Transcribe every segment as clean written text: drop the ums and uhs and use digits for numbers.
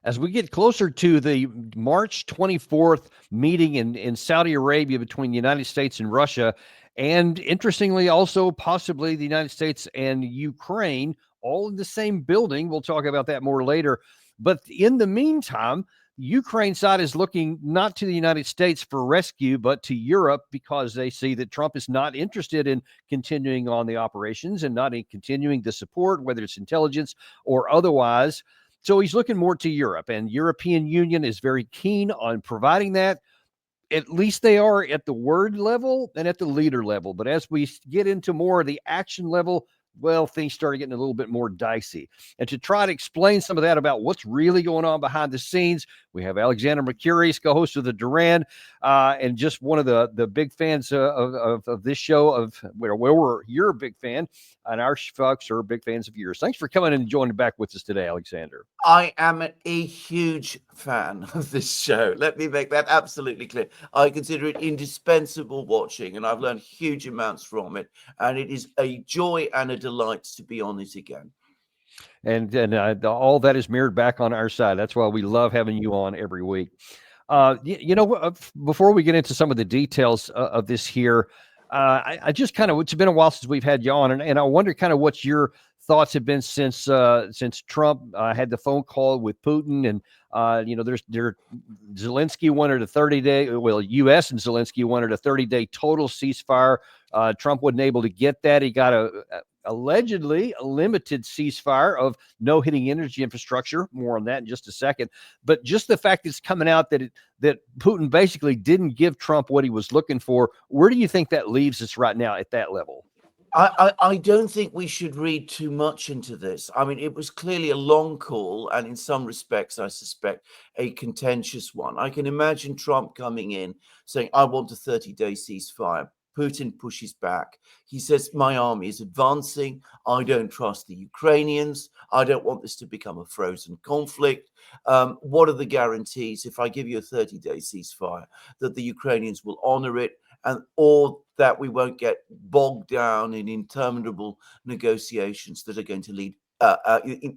as we get closer to the March 24th meeting in Saudi Arabia between the United States and Russia, and interestingly, also possibly the United States and Ukraine, all in the same building. We'll talk about that more later. But in the meantime, the Ukraine side is looking not to the United States for rescue, but to Europe, because they see that Trump is not interested in continuing on the operations and not in continuing the support, whether it's intelligence or otherwise. So he's looking more to Europe, and European Union is very keen on providing that. At least they are at the word level and at the leader level. But as we get into more of the action level, well, things started getting a little bit more dicey. And to try to explain some of that about what's really going on behind the scenes, we have Alexander Mercouris, co-host of the Duran, and just one of the big fans of this show, of where you're a big fan, and our folks are big fans of yours. Thanks for coming and joining back with us today, Alexander. I am a huge fan of this show. Let me make that absolutely clear. I consider it indispensable watching, and I've learned huge amounts from it. And it is a joy and a delight to be on it again. And all that is mirrored back on our side. That's why we love having you on every week. Before we get into some of the details of this here, I just kind of, it's been a while since we've had you on, and I wonder kind of what your thoughts have been since Trump had the phone call with Putin, and Zelenskyy wanted a 30-day, well, U.S. and Zelenskyy wanted a 30-day total ceasefire. Trump wasn't able to get that. He got allegedly a limited ceasefire of no hitting energy infrastructure. More on that in just a second. But just the fact it's coming out that Putin basically didn't give Trump what he was looking for, where do you think that leaves us right now at that level? I don't think we should read too much into this. I mean, it was clearly a long call, and in some respects, I suspect, a contentious one. I can imagine Trump coming in saying, I want a 30-day ceasefire. Putin pushes back. He says, my army is advancing. I don't trust the Ukrainians. I don't want this to become a frozen conflict. What are the guarantees, if I give you a 30-day ceasefire, that the Ukrainians will honor it, or that we won't get bogged down in interminable negotiations that are going to lead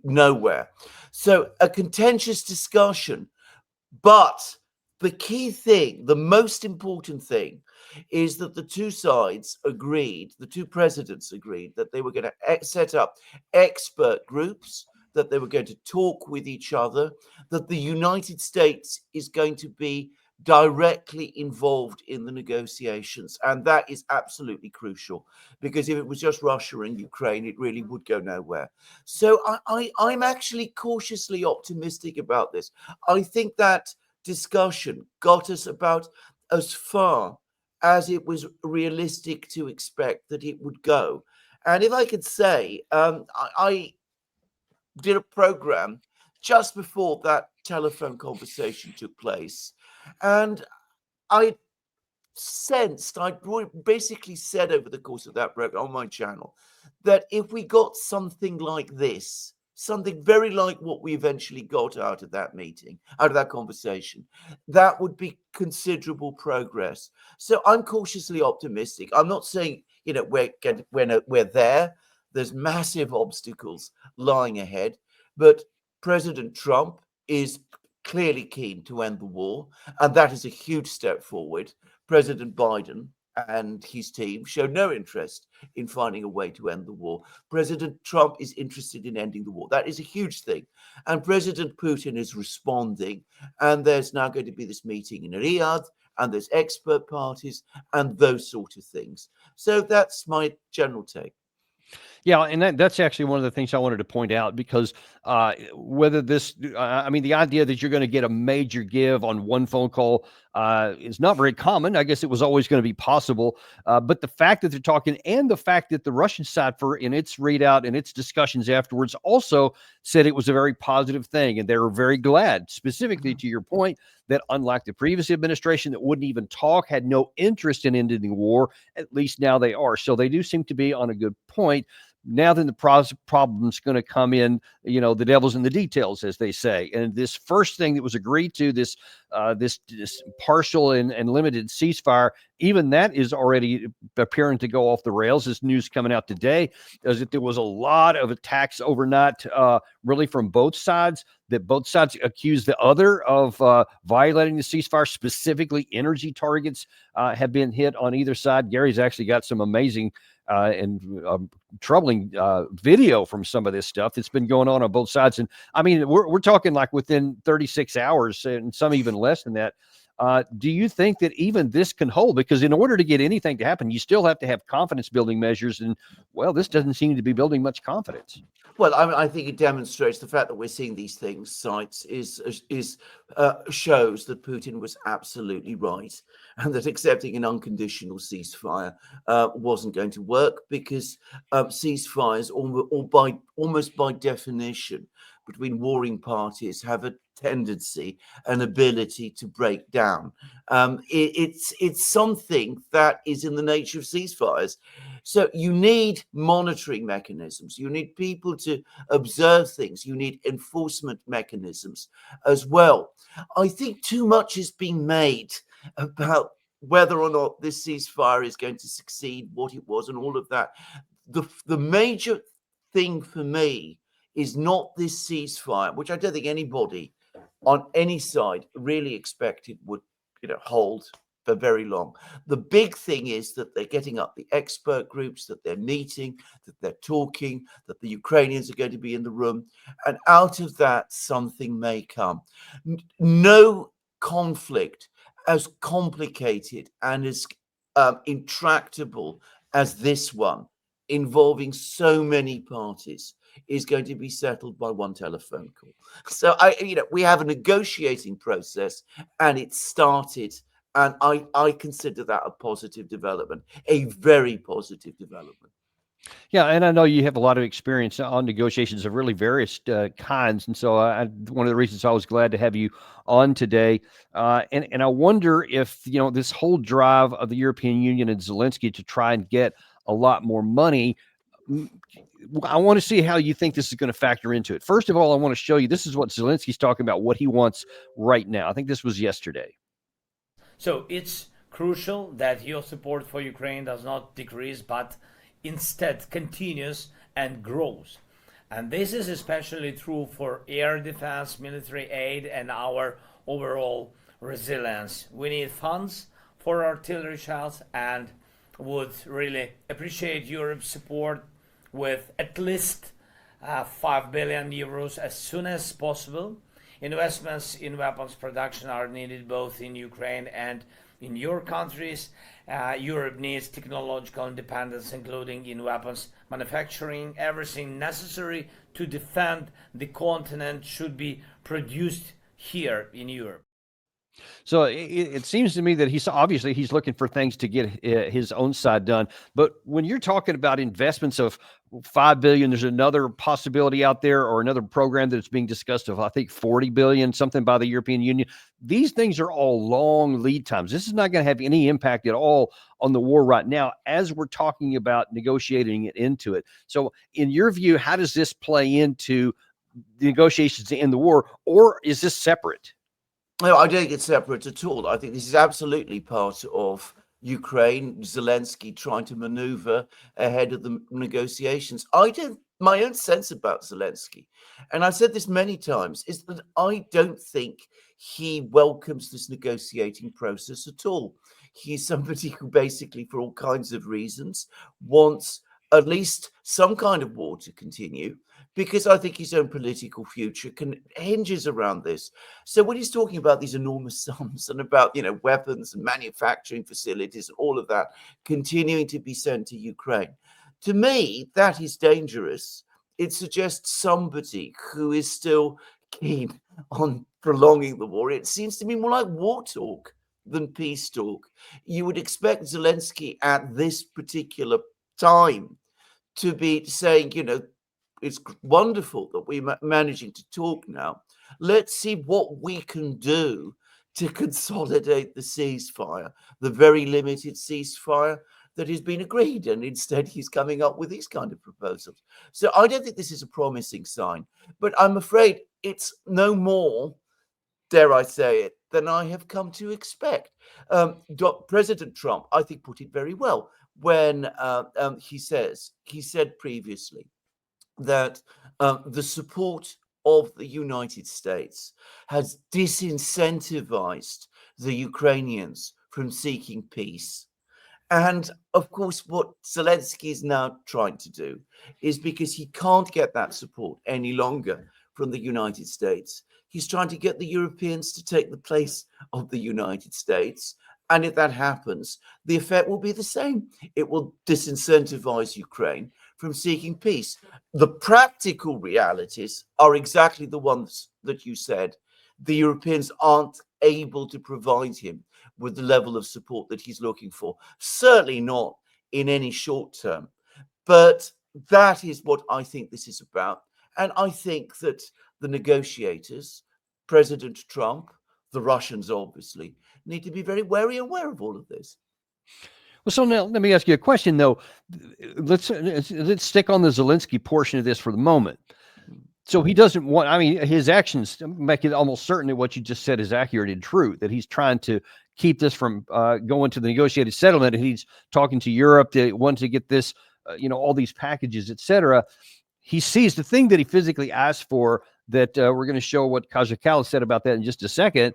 nowhere? So a contentious discussion. But the key thing, the most important thing, is that the two sides agreed, the two presidents agreed, that they were going to set up expert groups, that they were going to talk with each other, that the United States is going to be directly involved in the negotiations. And that is absolutely crucial, because if it was just Russia and Ukraine, it really would go nowhere. So I'm actually cautiously optimistic about this. I think that discussion got us about as far as it was realistic to expect that it would go. And if I could say, I did a program just before that telephone conversation took place, and I basically said over the course of that program on my channel that if we got something like this, something very like what we eventually got out of that meeting, out of that conversation, that would be considerable progress. So I'm cautiously optimistic. I'm not saying, we're there. There's massive obstacles lying ahead, but President Trump is clearly keen to end the war, and that is a huge step forward. President Biden and his team show no interest in finding a way to end the war. President Trump is interested in ending the war. That is a huge thing. And President Putin is responding. And there's now going to be this meeting in Riyadh, and there's expert parties and those sort of things. So that's my general take. Yeah, and that's actually one of the things I wanted to point out, because whether this, the idea that you're going to get a major give on one phone call is not very common. I guess it was always going to be possible. But the fact that they're talking, and the fact that the Russian side, in its readout and its discussions afterwards, also said it was a very positive thing. And they were very glad, specifically to your point, that unlike the previous administration that wouldn't even talk, had no interest in ending the war, at least now they are. So they do seem to be on a good point. now then the problem's going to come in, the devil's in the details, as they say. And this first thing that was agreed to, this partial and limited ceasefire, even that is already appearing to go off the rails. This news coming out today is that there was a lot of attacks overnight, really from both sides, that both sides accused the other of violating the ceasefire. Specifically, energy targets have been hit on either side. Gary's actually got some amazing and troubling video from some of this stuff that's been going on both sides. And I mean, we're talking like within 36 hours and some even less than that. Do you think that even this can hold? Because in order to get anything to happen, you still have to have confidence building measures. And well, this doesn't seem to be building much confidence. Well, I think it demonstrates the fact that we're seeing these things, sites, shows that Putin was absolutely right, and that accepting an unconditional ceasefire wasn't going to work, because ceasefires, almost by definition, between warring parties have a tendency, an ability to break down. It's something that is in the nature of ceasefires. So you need monitoring mechanisms. You need people to observe things. You need enforcement mechanisms as well. I think too much is being made about whether or not this ceasefire is going to succeed, what it was, and all of that. The major thing for me is not this ceasefire, which I don't think anybody on any side really expected would, hold for very long. The big thing is that they're getting up the expert groups, that they're meeting, that they're talking, that the Ukrainians are going to be in the room, and out of that something may come. No conflict as complicated and as intractable as this one, involving so many parties, is going to be settled by one telephone call. So we have a negotiating process, and it started, and I consider that a positive development, a very positive development. Yeah, and I know you have a lot of experience on negotiations of really various kinds, and so one of the reasons I was glad to have you on today. And I wonder if this whole drive of the European Union and Zelenskyy to try and get a lot more money, I want to see how you think this is going to factor into it. First of all, I want to show you, this is what Zelensky's talking about, what he wants right now. I think this was yesterday. So it's crucial that your support for Ukraine does not decrease, but instead continues and grows. And this is especially true for air defense, military aid, and our overall resilience. We need funds for artillery shells, and would really appreciate Europe's support with at least 5 billion euros as soon as possible. Investments in weapons production are needed both in Ukraine and in your countries. Europe needs technological independence, including in weapons manufacturing. Everything necessary to defend the continent should be produced here in Europe. So it seems to me that he's looking for things to get his own side done. But when you're talking about investments of 5 billion, there's another possibility out there, or another program that's being discussed of, I think, 40 billion, something by the European Union. These things are all long lead times. This is not going to have any impact at all on the war right now, as we're talking about negotiating it into it. So in your view, how does this play into the negotiations to end the war, or is this separate? No, I don't think it's separate at all. I think this is absolutely part of Ukraine, Zelenskyy trying to maneuver ahead of the negotiations. My own sense about Zelenskyy, and I've said this many times, is that I don't think he welcomes this negotiating process at all. He's somebody who basically, for all kinds of reasons, wants at least some kind of war to continue, because I think his own political future hinges around this. So when he's talking about these enormous sums and about, weapons and manufacturing facilities and all of that continuing to be sent to Ukraine, to me, that is dangerous. It suggests somebody who is still keen on prolonging the war. It seems to me more like war talk than peace talk. You would expect Zelenskyy at this particular time to be saying, it's wonderful that we're managing to talk now. Let's see what we can do to consolidate the ceasefire, the very limited ceasefire that has been agreed, and instead he's coming up with these kind of proposals. So I don't think this is a promising sign, but I'm afraid it's no more, dare I say it, than I have come to expect. President Trump, I think, put it very well when he said previously that the support of the United States has disincentivized the Ukrainians from seeking peace. And of course, what Zelenskyy is now trying to do is, because he can't get that support any longer from the United States, he's trying to get the Europeans to take the place of the United States. And if that happens, the effect will be the same. It will disincentivize Ukraine from seeking peace. The practical realities are exactly the ones that you said. The Europeans aren't able to provide him with the level of support that he's looking for. Certainly not in any short term. But that is what I think this is about. And I think that the negotiators, President Trump, the Russians obviously, need to be very wary and aware of all of this. Well, so now let me ask you a question, though. Let's stick on the Zelenskyy portion of this for the moment. So he doesn't want, I mean, his actions make it almost certain that what you just said is accurate and true, that he's trying to keep this from going to the negotiated settlement. And he's talking to Europe to want to get this, all these packages, et cetera. He sees the thing that he physically asked for, that we're going to show what Kajakalis said about that in just a second.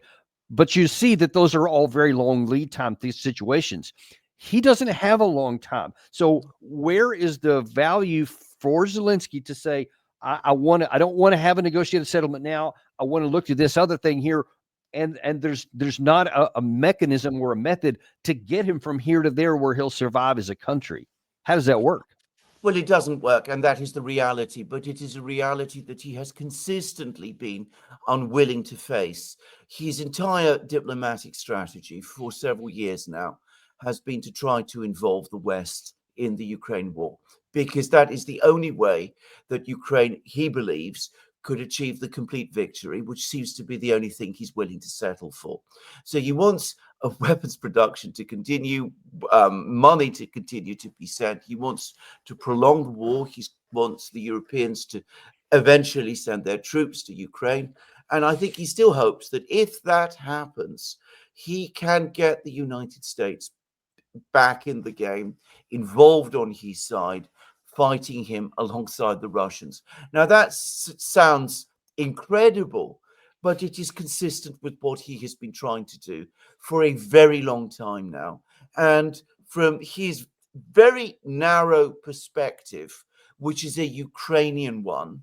But you see that those are all very long lead time situations. He doesn't have a long time. So where is the value for Zelenskyy to say, I don't want to have a negotiated settlement now. I want to look to this other thing here. And there's not a mechanism or a method to get him from here to there where he'll survive as a country. How does that work? Well, it doesn't work, and that is the reality, but it is a reality that he has consistently been unwilling to face. His entire diplomatic strategy for several years now has been to try to involve the West in the Ukraine war, because that is the only way that Ukraine, he believes, could achieve the complete victory, which seems to be the only thing he's willing to settle for. So he wants a weapons production to continue, money to continue to be sent. He wants to prolong the war. He wants the Europeans to eventually send their troops to Ukraine. And I think he still hopes that if that happens, he can get the United States back in the game, involved on his side, fighting him alongside the Russians. Now that sounds incredible, but it is consistent with what he has been trying to do for a very long time now. And from his very narrow perspective, which is a Ukrainian one,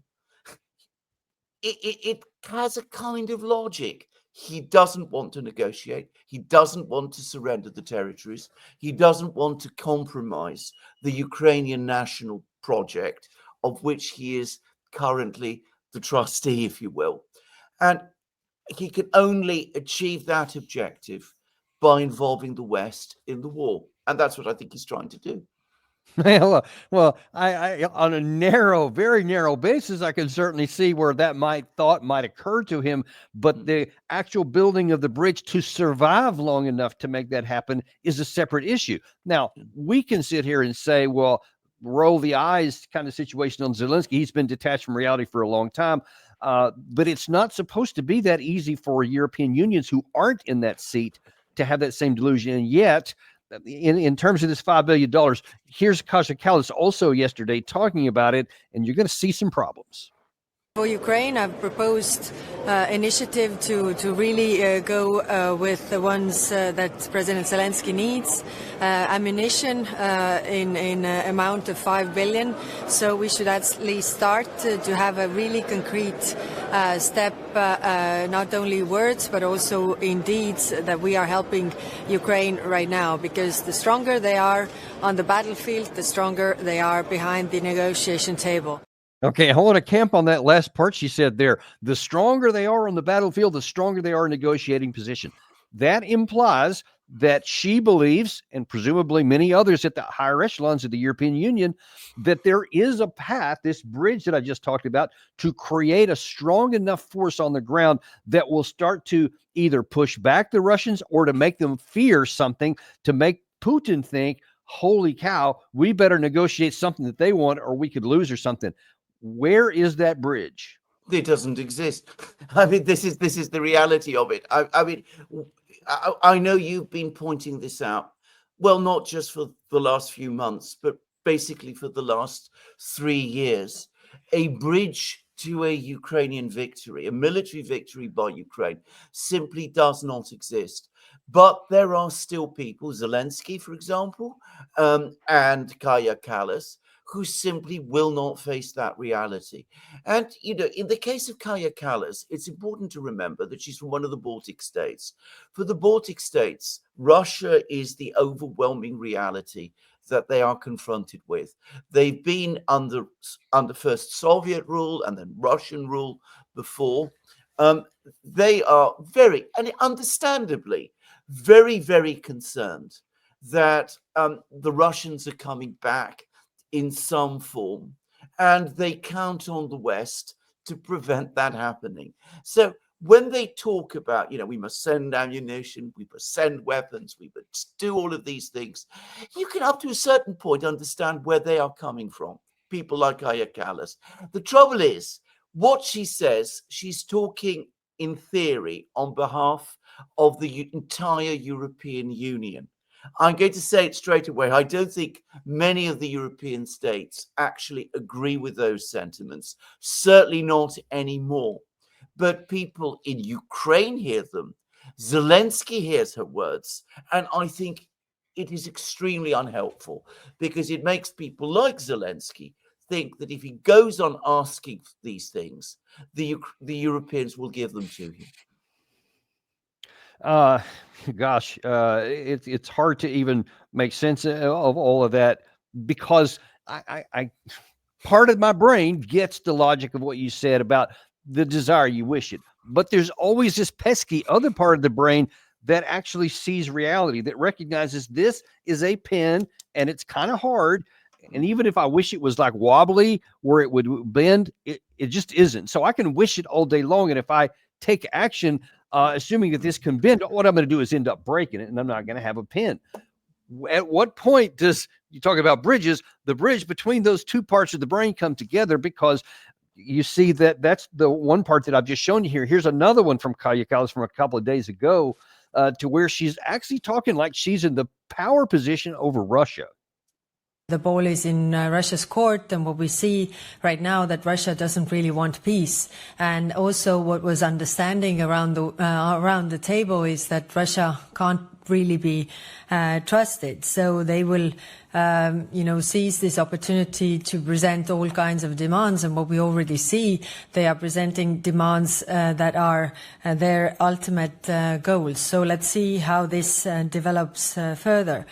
it has a kind of logic. He doesn't want to negotiate. He doesn't want to surrender the territories. He doesn't want to compromise the Ukrainian national project, of which he is currently the trustee, if you will. And he can only achieve that objective by involving the West in the war. And that's what I think he's trying to do. Well, I on a very narrow basis, I can certainly see where that thought might occur to him, but the actual building of the bridge to survive long enough to make that happen is a separate issue. Now, we can sit here and say, well, roll the eyes kind of situation on Zelenskyy. He's been detached from reality for a long time, but it's not supposed to be that easy for European unions who aren't in that seat to have that same delusion. And yet, in terms of this $5 billion, here's Kajakalis also yesterday talking about it, and you're going to see some problems. For Ukraine, I've proposed initiative to really go with the ones that President Zelenskyy needs. Ammunition in amount of 5 billion. So we should at least start to have a really concrete step, not only words, but also in deeds, that we are helping Ukraine right now. Because the stronger they are on the battlefield, the stronger they are behind the negotiation table. Okay, I want to camp on that last part she said there. The stronger they are on the battlefield, the stronger they are in negotiating position. That implies that she believes, and presumably many others at the higher echelons of the European Union, that there is a path, this bridge that I just talked about, to create a strong enough force on the ground that will start to either push back the Russians or to make them fear something, to make Putin think, holy cow, we better negotiate something that they want or we could lose or something. Where is that bridge? It doesn't exist. I mean, this is the reality of it. I mean, I know you've been pointing this out. Well, not just for the last few months, but basically for the last 3 years. A bridge to a Ukrainian victory, a military victory by Ukraine, simply does not exist. But there are still people, Zelenskyy, for example, and Kaya Kallas, who simply will not face that reality. And, you know, in the case of Kaya Kallas, it's important to remember that she's from one of the Baltic states. For the Baltic states, Russia is the overwhelming reality that they are confronted with. They've been under first Soviet rule and then Russian rule before. They are very, and understandably, very, very concerned that the Russians are coming back in some form, and they count on the West to prevent that happening. So when they talk about, you know, we must send ammunition, we must send weapons, we must do all of these things, you can up to a certain point understand where they are coming from. People like Kaya Kallas. The trouble is, what she says, she's talking in theory on behalf of the entire European Union. I'm going to say it straight away. I don't think many of the European states actually agree with those sentiments, certainly not anymore. But people in Ukraine hear them. Zelenskyy hears her words. And I think it is extremely unhelpful because it makes people like Zelenskyy think that if he goes on asking these things, the Europeans will give them to him. Gosh, it's hard to even make sense of all of that because I part of my brain gets the logic of what you said about the desire, you wish it, but there's always this pesky other part of the brain that actually sees reality, that recognizes this is a pin and it's kind of hard. And even if I wish it was like wobbly where it would bend, it just isn't. So I can wish it all day long. And if I take action, assuming that this can bend, what I'm going to do is end up breaking it, and I'm not going to have a pin. At what point does, you talk about bridges, the bridge between those two parts of the brain come together? Because you see that's the one part that I've just shown you here. Here's another one from Kaya Kallas from a couple of days ago, to where she's actually talking like she's in the power position over Russia. The ball is in Russia's court, and what we see right now that Russia doesn't really want peace. And also what was understanding around the table is that Russia can't really be trusted. So they will, seize this opportunity to present all kinds of demands. And what we already see, they are presenting demands that are their ultimate goals. So let's see how this develops further.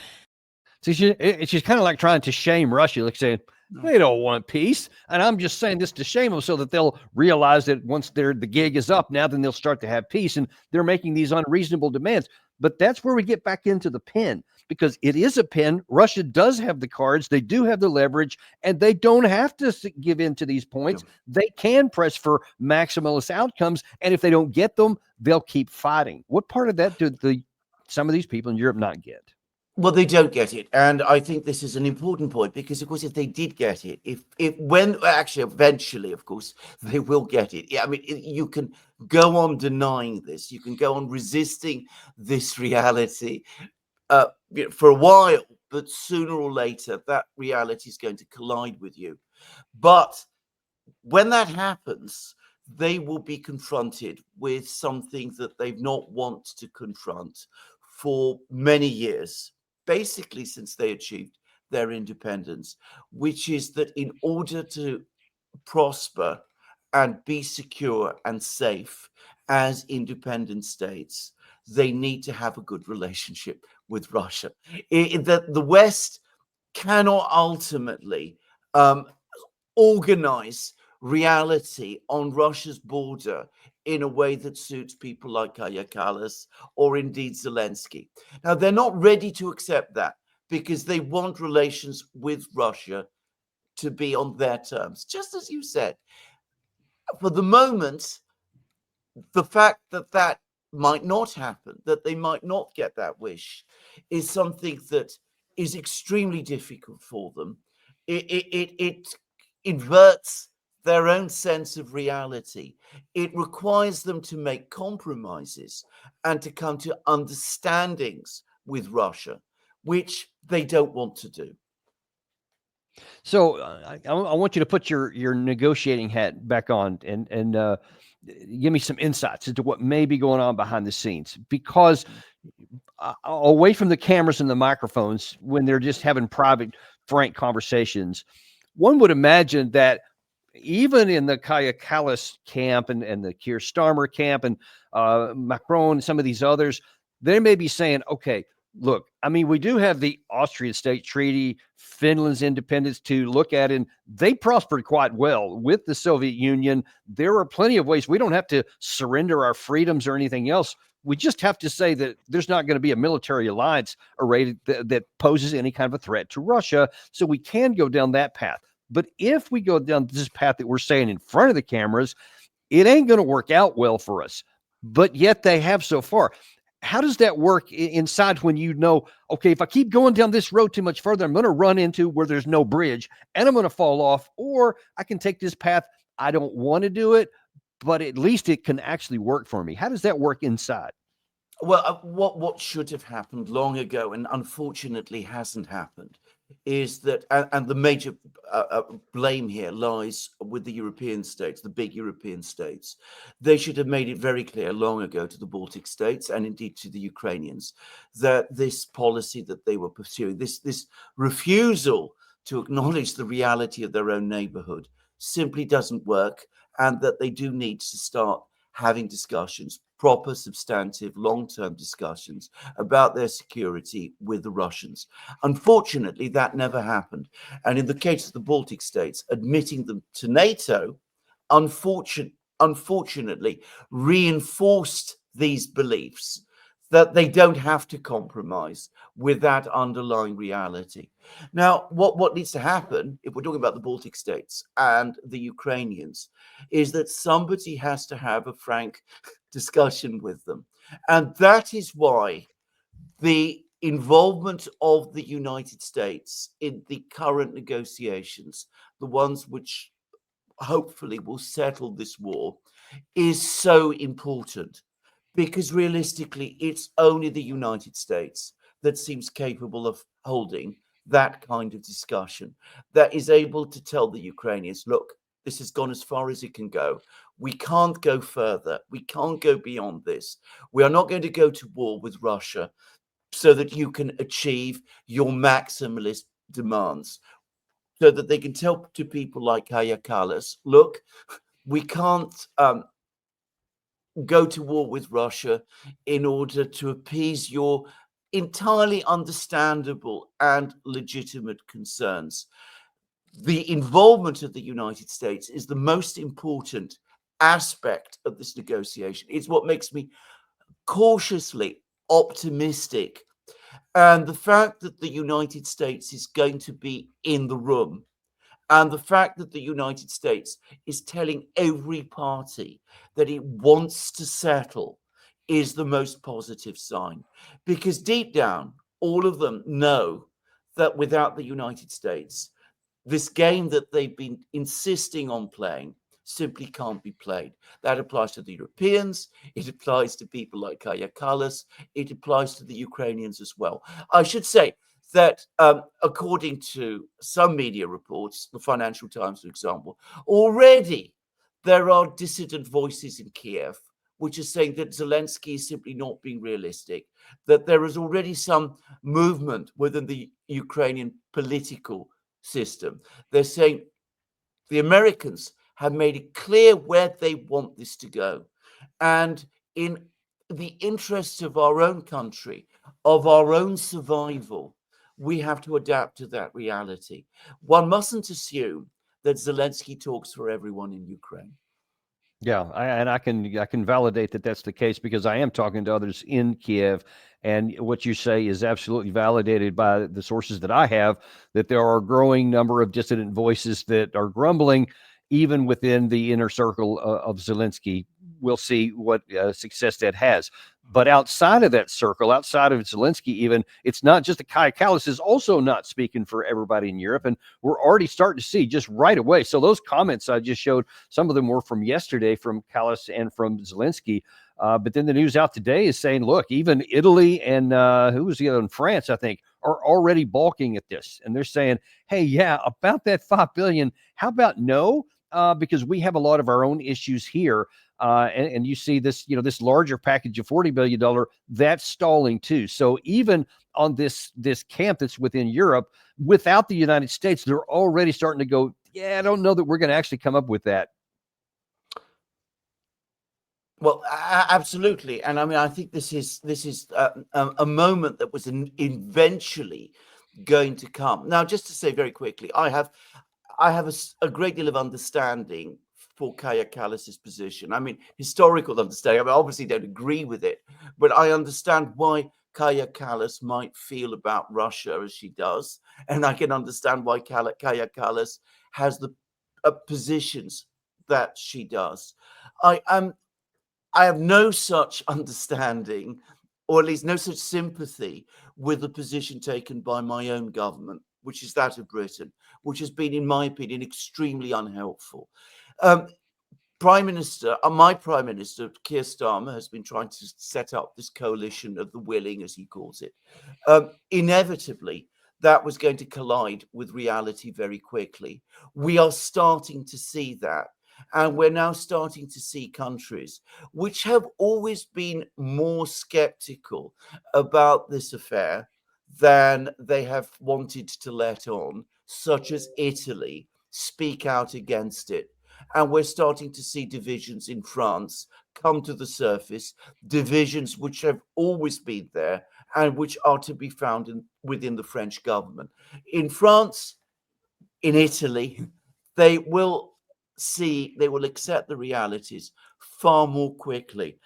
So she's kind of like trying to shame Russia, like saying, they don't want peace. And I'm just saying this to shame them so that they'll realize that once the gig is up, now then they'll start to have peace. And they're making these unreasonable demands. But that's where we get back into the pin, because it is a pin. Russia does have the cards. They do have the leverage, and they don't have to give in to these points. They can press for maximalist outcomes. And if they don't get them, they'll keep fighting. What part of that do some of these people in Europe not get? Well, they don't get it. And I think this is an important point because, of course, if they did get it, eventually, of course, they will get it. I mean, you can go on denying this. You can go on resisting this reality for a while, but sooner or later, that reality is going to collide with you. But when that happens, they will be confronted with something that they've not wanted to confront for many years. Basically, since they achieved their independence, which is that in order to prosper and be secure and safe as independent states, they need to have a good relationship with Russia. That the West cannot ultimately organize reality on Russia's border in a way that suits people like Kaya Kallas or indeed Zelenskyy. Now, they're not ready to accept that because they want relations with Russia to be on their terms, just as you said. For the moment, the fact that that might not happen, that they might not get that wish, is something that is extremely difficult for them. It inverts their own sense of reality. It requires them to make compromises and to come to understandings with Russia, which they don't want to do. So I want you to put your negotiating hat back on and give me some insights into what may be going on behind the scenes, because away from the cameras and the microphones, when they're just having private, frank conversations, one would imagine that even in the Kaya Kallas camp and the Keir Starmer camp and Macron and some of these others, they may be saying, okay, look, I mean, we do have the Austrian State Treaty, Finland's independence to look at, and they prospered quite well with the Soviet Union. There are plenty of ways. We don't have to surrender our freedoms or anything else. We just have to say that there's not going to be a military alliance arrayed that poses any kind of a threat to Russia. So we can go down that path. But if we go down this path that we're saying in front of the cameras, it ain't going to work out well for us. But yet they have so far. How does that work inside when you know, okay, if I keep going down this road too much further, I'm going to run into where there's no bridge and I'm going to fall off, or I can take this path. I don't want to do it, but at least it can actually work for me. How does that work inside? Well, what should have happened long ago, and unfortunately hasn't happened, is that, and the major blame here lies with the European states, the big European states. They should have made it very clear long ago to the Baltic states and indeed to the Ukrainians that this policy that they were pursuing, this refusal to acknowledge the reality of their own neighborhood, simply doesn't work, and that they do need to start having discussions, proper, substantive, long-term discussions about their security with the Russians. Unfortunately, that never happened. And in the case of the Baltic states, admitting them to NATO, unfortunately, reinforced these beliefs that they don't have to compromise with that underlying reality. Now, what needs to happen, if we're talking about the Baltic states and the Ukrainians, is that somebody has to have a frank discussion with them. And that is why the involvement of the United States in the current negotiations, the ones which hopefully will settle this war, is so important. Because realistically, it's only the United States that seems capable of holding that kind of discussion, that is able to tell the Ukrainians, look, this has gone as far as it can go. We can't go further. We can't go beyond this. We are not going to go to war with Russia so that you can achieve your maximalist demands, so that they can tell to people like Kaya Kallas, look, we can't go to war with Russia in order to appease your entirely understandable and legitimate concerns. The involvement of the United States is the most important aspect of this negotiation. It's what makes me cautiously optimistic. And the fact that the United States is going to be in the room, and the fact that the United States is telling every party that it wants to settle, is the most positive sign. Because deep down, all of them know that without the United States, this game that they've been insisting on playing simply can't be played. That applies to the Europeans. It applies to people like Kaya Kallas. It applies to the Ukrainians as well. I should say that according to some media reports, the Financial Times, for example, already there are dissident voices in Kiev which are saying that Zelenskyy is simply not being realistic, that there is already some movement within the Ukrainian political system. They're saying the Americans have made it clear where they want this to go. And in the interests of our own country, of our own survival, we have to adapt to that reality. One mustn't assume that Zelenskyy talks for everyone in Ukraine. Yeah, I can validate that that's the case, because I am talking to others in Kiev, and what you say is absolutely validated by the sources that I have, that there are a growing number of dissident voices that are grumbling, even within the inner circle of Zelenskyy, we'll see what success that has. But outside of that circle, outside of Zelenskyy, even, it's not just that Kaja Kallas is also not speaking for everybody in Europe. And we're already starting to see just right away. So those comments I just showed, some of them were from yesterday from Kallas and from Zelenskyy. But then the news out today is saying, look, even Italy and who was the other one? France, I think, are already balking at this. And they're saying, hey, yeah, about that $5 billion, how about no? Because we have a lot of our own issues here. And you see this, this larger package of $40 billion, that's stalling too. So even on this camp that's within Europe, without the United States, they're already starting to go, yeah, I don't know that we're going to actually come up with that. Well, absolutely. And I mean, I think this is a moment that was eventually going to come. Now, just to say very quickly, I have a great deal of understanding for Kaja Kallas's position. I mean, historical understanding. I mean, obviously don't agree with it, but I understand why Kaja Kallas might feel about Russia as she does. And I can understand why Kaja Kallas has the positions that she does. I have no such understanding, or at least no such sympathy with the position taken by my own government, which is that of Britain, which has been, in my opinion, extremely unhelpful. My Prime Minister, Keir Starmer, has been trying to set up this coalition of the willing, as he calls it. Inevitably, that was going to collide with reality very quickly. We are starting to see that. And we're now starting to see countries which have always been more skeptical about this affair than they have wanted to let on, such as Italy, speak out against it. And we're starting to see divisions in France come to the surface, divisions which have always been there and which are to be found within the French government. In France, in Italy, they will accept the realities far more quickly.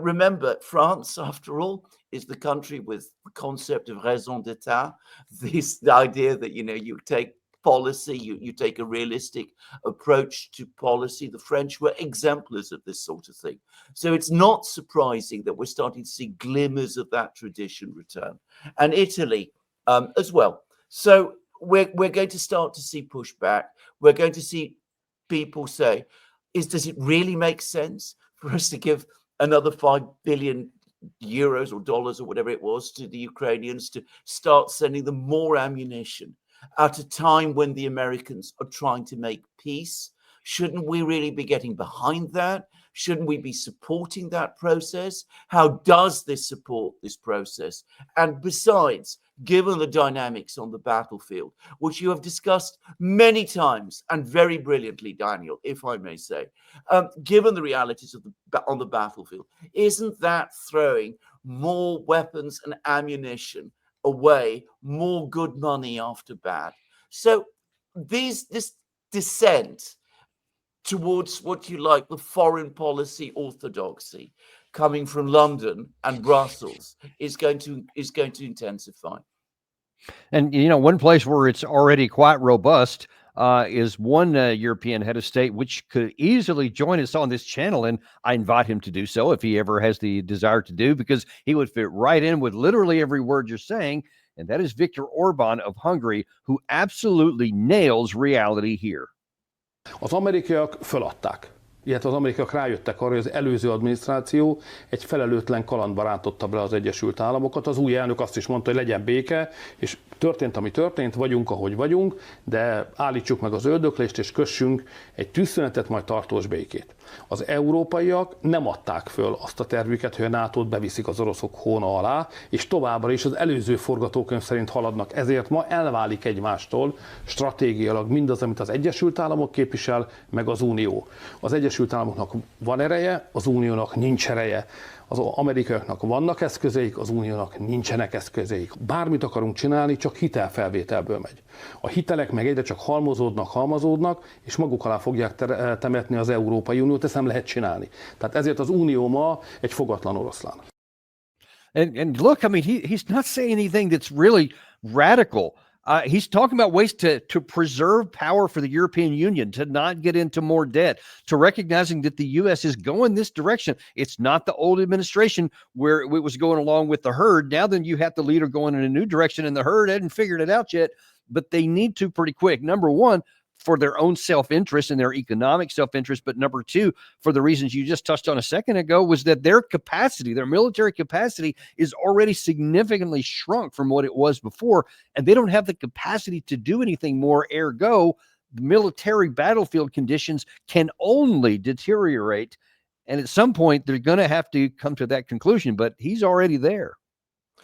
Remember, France, after all, is the country with the concept of raison d'etat, the idea that, you take policy, you take a realistic approach to policy. The French were exemplars of this sort of thing. So it's not surprising that we're starting to see glimmers of that tradition return. And Italy as well. So we're going to start to see pushback. We're going to see people say, does it really make sense for us to give another 5 billion euros or dollars or whatever it was to the Ukrainians to start sending them more ammunition at a time when the Americans are trying to make peace? Shouldn't we really be getting behind that? Shouldn't we be supporting that process? How does this support this process? And besides, given the dynamics on the battlefield, which you have discussed many times and very brilliantly, Daniel, if I may say, given the realities on the battlefield, isn't that throwing more weapons and ammunition away, more good money after bad? So this descent towards what you like, the foreign policy orthodoxy coming from London and Brussels is going to intensify. And, one place where it's already quite robust is one European head of state, which could easily join us on this channel. And I invite him to do so if he ever has the desire to do, because he would fit right in with literally every word you're saying. And that is Viktor Orbán of Hungary, who absolutely nails reality here. Az amerikaiak föladták, illetve az amerikaiak rájöttek arra, hogy az előző adminisztráció egy felelőtlen kalandba rántotta be az Egyesült Államokat. Az új elnök azt is mondta, hogy legyen béke, és történt, ami történt, vagyunk, ahogy vagyunk, de állítsuk meg az öldöklést, és kössünk egy tűzszünetet, majd tartós békét. Az európaiak nem adták föl azt a tervüket, hogy a NATO-t beviszik az oroszok hóna alá, és továbbra is az előző forgatókönyv szerint haladnak. Ezért ma elválik egymástól stratégiailag mindaz, amit az Egyesült Államok képvisel, meg az Unió. Az Egyesült Államoknak van ereje, az Uniónak nincs ereje. Az amerikaiaknak vannak eszközeik, az Uniónak nincsenek eszközeik. Bármit akarunk csinálni, csak hitelfelvételből megy. A hitelek meg egyre csak halmozódnak, és maguk alá fogják temetni az Európai Uniót, ezt nem lehet csinálni. Tehát ezért az Unió ma egy fogatlan oroszlán. And look, I mean, he's not saying anything that's really radical. He's talking about ways to preserve power for the European Union, to not get into more debt, to recognizing that the U.S. is going this direction. It's not the old administration where it was going along with the herd. Now then you have the leader going in a new direction, and the herd hadn't figured it out yet, but they need to pretty quick. Number one, for their own self-interest and their economic self-interest, but number two, for the reasons you just touched on a second ago, was that their capacity, their military capacity, is already significantly shrunk from what it was before, and they don't have the capacity to do anything more. Ergo, the military battlefield conditions can only deteriorate, and at some point they're going to have to come to that conclusion, but he's already there.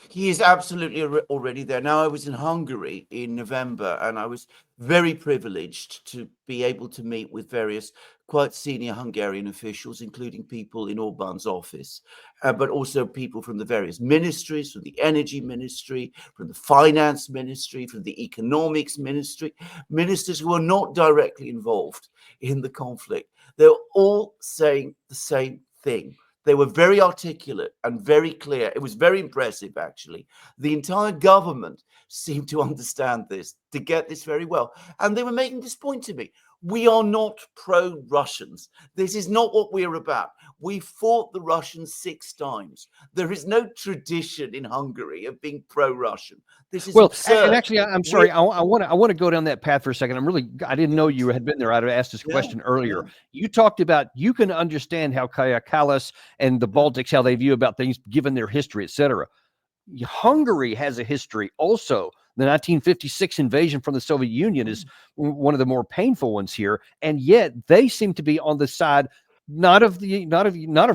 He is absolutely already there. Now, I was in Hungary in November, and I was very privileged to be able to meet with various quite senior Hungarian officials, including people in Orbán's office, but also people from the various ministries, from the energy ministry, from the finance ministry, from the economics ministry, ministers who are not directly involved in the conflict. They're all saying the same thing. They were very articulate and very clear. It was very impressive, actually. The entire government seemed to understand this, to get this very well. And they were making this point to me. We are not pro-Russians. This is not what we're about. We fought the Russians 6 times. There is no tradition in Hungary of being pro-Russian. This is absurd. And actually, I'm sorry. I want to go down that path for a second. I didn't know you had been there. I'd have asked this question earlier. Yeah. You talked about, you can understand how Kalas and the Baltics, how they view about things, given their history, etc. Hungary has a history also. The 1956 invasion from the Soviet Union is one of the more painful ones here, and yet they seem to be on the side not of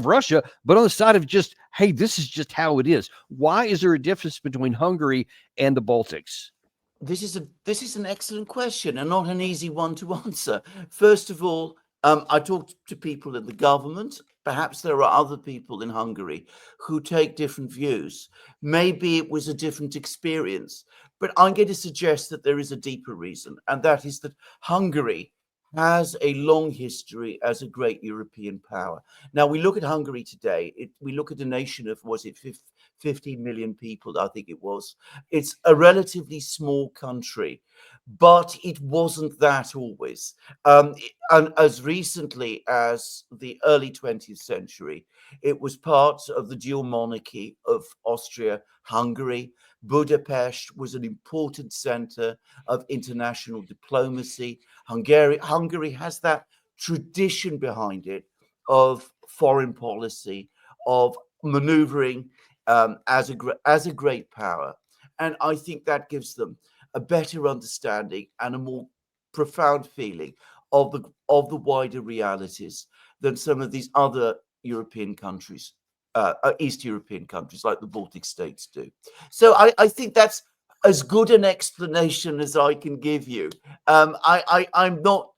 Russia, but on the side of just, hey, this is just how it is. Why is there a difference between Hungary and the Baltics? This is an excellent question, and not an easy one to answer. First of all, I talked to people in the government. Perhaps there are other people in Hungary who take different views. Maybe it was a different experience, but I'm going to suggest that there is a deeper reason, and that is that Hungary has a long history as a great European power. Now, we look at Hungary today. We look at a nation of, 15 million people, I think it was. It's a relatively small country, but it wasn't that always. And as recently as the early 20th century, it was part of the dual monarchy of Austria-Hungary. Budapest was an important center of international diplomacy. Hungary has that tradition behind it of foreign policy, of maneuvering as a great power. And I think that gives them a better understanding and a more profound feeling of the wider realities than some of these other European countries, East European countries like the Baltic states do. So I think that's as good an explanation as I can give you. I'm not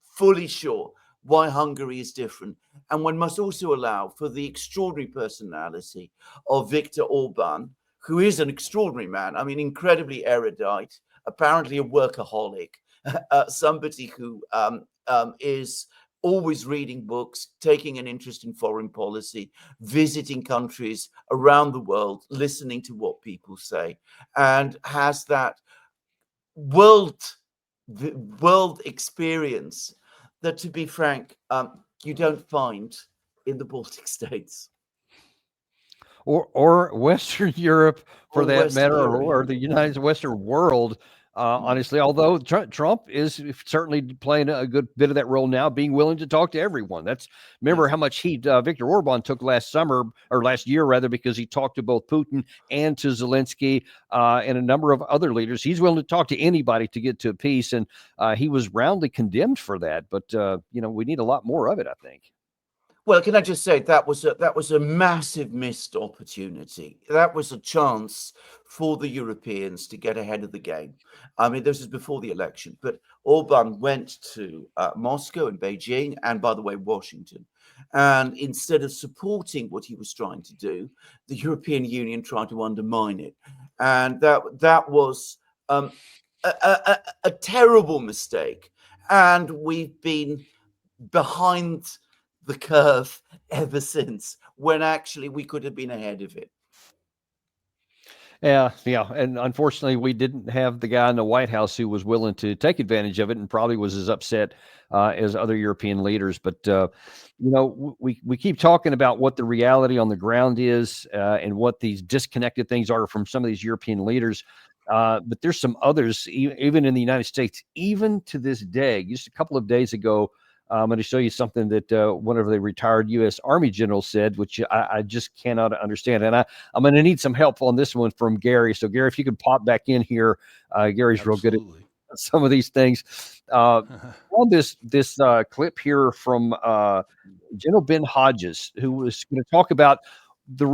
fully sure why Hungary is different. And one must also allow for the extraordinary personality of Viktor Orbán, who is an extraordinary man. I mean, incredibly erudite, apparently a workaholic, somebody who is always reading books, taking an interest in foreign policy, visiting countries around the world, listening to what people say, and has that world experience that, to be frank, you don't find in the Baltic states. Or Western Europe, for that Western matter, Europe. or the United Western world. Honestly, although Trump is certainly playing a good bit of that role now, being willing to talk to everyone. Remember how much heat Viktor Orban took last year, rather, because he talked to both Putin and to Zelenskyy and a number of other leaders. He's willing to talk to anybody to get to peace, and he was roundly condemned for that. But we need a lot more of it, I think. Well, can I just say that was a massive missed opportunity. That was a chance for the Europeans to get ahead of the game. I mean, this was before the election, but Orban went to Moscow and Beijing, and by the way, Washington. And instead of supporting what he was trying to do, the European Union tried to undermine it. And that was a terrible mistake. And we've been behind the curve ever since, when actually we could have been ahead of it. Yeah, yeah. And unfortunately, we didn't have the guy in the White House who was willing to take advantage of it and probably was as upset as other European leaders. But, we keep talking about what the reality on the ground is and what these disconnected things are from some of these European leaders. But there's some others, even in the United States, even to this day. Just a couple of days ago, I'm going to show you something that one of the retired U.S. Army generals said, which I just cannot understand. And I'm going to need some help on this one from Gary. So, Gary, if you could pop back in here, Gary's real good at some of these things. On this clip here from General Ben Hodges, who was going to talk about